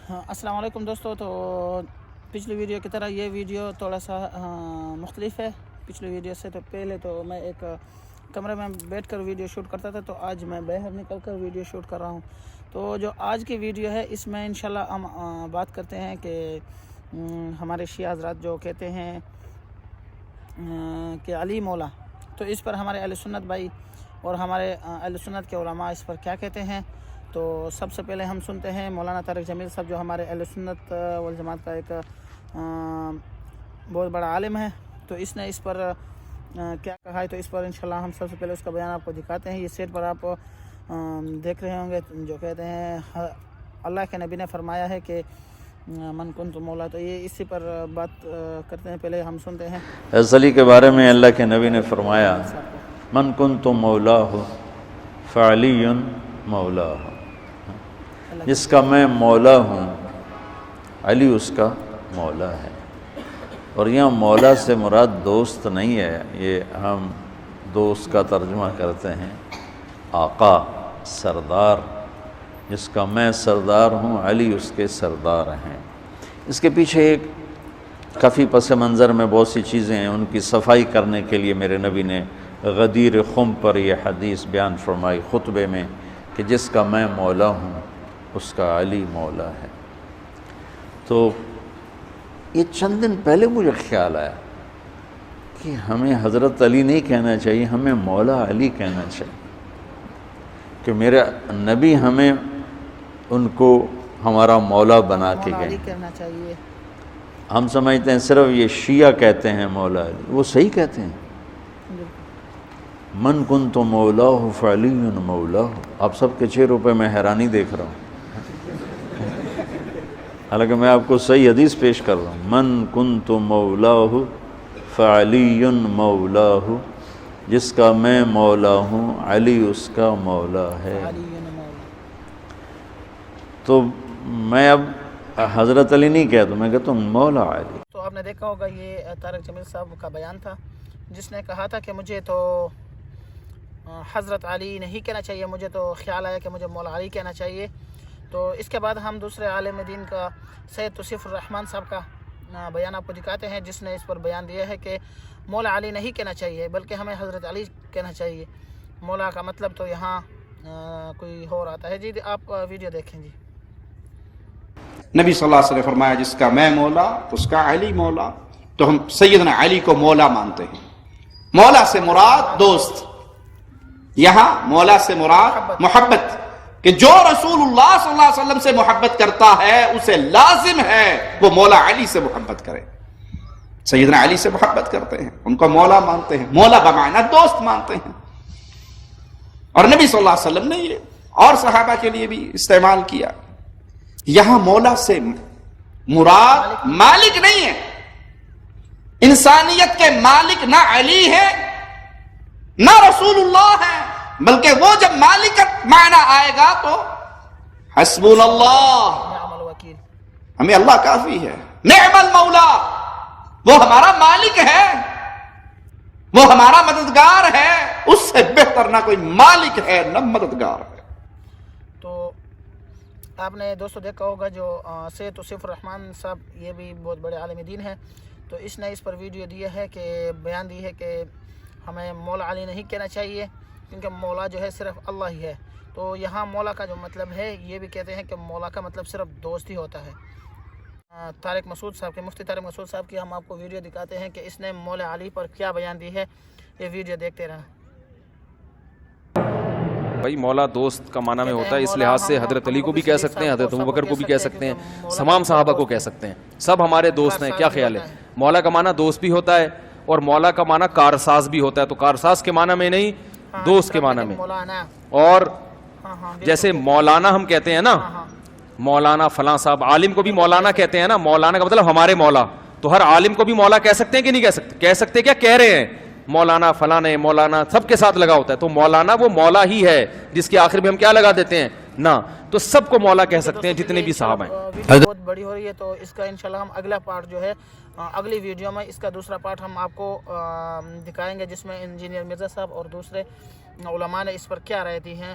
ہاں السلام علیکم دوستو. تو پچھلی ویڈیو کی طرح یہ ویڈیو تھوڑا سا مختلف ہے پچھلی ویڈیو سے. تو پہلے تو میں ایک کمرے میں بیٹھ کر ویڈیو شوٹ کرتا تھا, تو آج میں باہر نکل کر ویڈیو شوٹ کر رہا ہوں. تو جو آج کی ویڈیو ہے اس میں انشاءاللہ ہم بات کرتے ہیں کہ ہمارے شیعہ حضرات جو کہتے ہیں کہ علی مولا, تو اس پر ہمارے اہل سنت بھائی اور ہمارے اہل سنت کے علماء اس پر کیا کہتے ہیں. تو سب سے پہلے ہم سنتے ہیں مولانا طارق جمیل صاحب, جو ہمارے اہل سنت والجماعت کا ایک بہت بڑا عالم ہے. تو اس نے اس پر کیا کہا ہے, تو اس پر انشاءاللہ ہم سب سے پہلے اس کا بیان آپ کو دکھاتے ہیں. یہ سیٹ پر آپ دیکھ رہے ہوں گے, جو کہتے ہیں اللہ کے نبی نے فرمایا ہے کہ من کنت مولا. تو یہ اسی پر بات کرتے ہیں. پہلے ہم سنتے ہیں حضرت علی کے بارے میں اللہ کے نبی نے فرمایا من کنت مولاہ فعلی مولاہ, جس کا میں مولا ہوں علی اس کا مولا ہے. اور یہاں مولا سے مراد دوست نہیں ہے, یہ ہم دوست کا ترجمہ کرتے ہیں آقا, سردار. جس کا میں سردار ہوں علی اس کے سردار ہیں. اس کے پیچھے ایک کافی پس منظر میں بہت سی چیزیں ہیں, ان کی صفائی کرنے کے لیے میرے نبی نے غدیر خم پر یہ حدیث بیان فرمائی خطبے میں کہ جس کا میں مولا ہوں اس کا علی مولا ہے. تو یہ چند دن پہلے مجھے خیال آیا کہ ہمیں حضرت علی نہیں کہنا چاہیے, ہمیں مولا علی کہنا چاہیے, کہ میرے نبی ہمیں ان کو ہمارا مولا بنا کے مولا گئے. علی کہنا چاہیے. ہم سمجھتے ہیں صرف یہ شیعہ کہتے ہیں مولا علی, وہ صحیح کہتے ہیں. من کنت مولاہ فعلی مولاہ. آپ سب کے چہروں پہ میں حیرانی دیکھ رہا ہوں, حالانکہ میں آپ کو صحیح حدیث پیش کر رہا ہوں. من کنت مولاہ فعلی مولاہ, جس کا میں مولا ہوں علی اس کا مولا ہے. تو میں اب حضرت علی نہیں کہتا, میں کہتا ہوں مولا علی. تو آپ نے دیکھا ہوگا یہ طارق جمیل صاحب کا بیان تھا, جس نے کہا تھا کہ مجھے تو حضرت علی نہیں کہنا چاہیے, مجھے تو خیال آیا کہ مجھے مولا علی کہنا چاہیے. تو اس کے بعد ہم دوسرے عالم دین کا سید توصیف الرحمن صاحب کا بیان آپ کو دکھاتے ہیں, جس نے اس پر بیان دیا ہے کہ مولا علی نہیں کہنا چاہیے بلکہ ہمیں حضرت علی کہنا چاہیے. مولا کا مطلب تو یہاں کوئی اور آتا ہے. جی آپ ویڈیو دیکھیں. جی نبی صلی اللہ علیہ وسلم نے فرمایا جس کا میں مولا اس کا علی مولا. تو ہم سیدنا علی کو مولا مانتے ہیں. مولا سے مراد دوست, یہاں مولا سے مراد محبت, کہ جو رسول اللہ صلی اللہ علیہ وسلم سے محبت کرتا ہے اسے لازم ہے وہ مولا علی سے محبت کرے. سیدنا علی سے محبت کرتے ہیں, ان کو مولا مانتے ہیں, مولا بمعنی دوست مانتے ہیں. اور نبی صلی اللہ علیہ وسلم نے یہ اور صحابہ کے لیے بھی استعمال کیا. یہاں مولا سے مراد مالک نہیں ہے, انسانیت کے مالک نہ علی ہے نہ رسول اللہ ہے, بلکہ وہ جب مالکت معنی آئے گا تو حسبنا اللہ, نعم الوکیل, ہمیں اللہ کافی ہے. نعم المولا, وہ ہمارا مالک ہے, وہ ہمارا مددگار ہے, اس سے بہتر نہ کوئی مالک ہے نہ مددگار ہے. تو آپ نے دوستو دیکھا ہوگا جو سید توصیف الرحمن صاحب, یہ بھی بہت بڑے عالم دین ہیں. تو اس نے اس پر ویڈیو دیا ہے کہ بیان دی ہے کہ ہمیں مولا علی نہیں کہنا چاہیے کیونکہ مولا جو ہے صرف اللہ ہی ہے. تو یہاں مولا کا جو مطلب ہے یہ بھی کہتے ہیں کہ مولا کا مطلب صرف دوست ہی ہوتا ہے. طارق مسعود صاحب کے, مفتی طارق مسعود صاحب کی ہم آپ کو ویڈیو دکھاتے ہیں کہ اس نے مولا علی پر کیا بیان دی ہے. یہ ویڈیو دیکھتے رہیں. بھائی مولا دوست کا معنی میں ہوتا ہے, اس لحاظ سے حضرت علی کو بھی کہہ سکتے ہیں, حضرت ابوبکر کو بھی کہہ سکتے ہیں, تمام صحابہ کو کہہ سکتے ہیں, سب ہمارے دوست ہیں. کیا خیال ہے؟ مولا کا معنی دوست بھی ہوتا ہے اور مولا کا معنی کارساز بھی ہوتا ہے. تو کارساز کے معنی میں نہیں, دوست کے معنی میں. اور جیسے مولانا ہم کہتے ہیں نا, مولانا فلاں صاحب, عالم کو بھی مولانا کہتے ہیں نا. مولانا کا مطلب ہمارے مولا. تو ہر عالم کو بھی مولا کہہ سکتے ہیں کہ نہیں کہہ سکتے؟ کہہ سکتے, کیا کہہ رہے ہیں, مولانا فلانے, مولانا سب کے ساتھ لگا ہوتا ہے. تو مولانا وہ مولا ہی ہے جس کے آخر میں ہم کیا لگا دیتے ہیں نا. تو سب کو مولا کہہ سکتے ہیں جتنے بھی صحابہ ہیں. ویڈیو بہت بڑی ہو رہی ہے, تو اس کا انشاءاللہ ہم اگلا پارٹ جو ہے اگلی ویڈیو میں اس کا دوسرا پارٹ ہم آپ کو دکھائیں گے, جس میں انجینئر مرزا صاحب اور دوسرے علماء نے اس پر کیا رائے دی ہیں.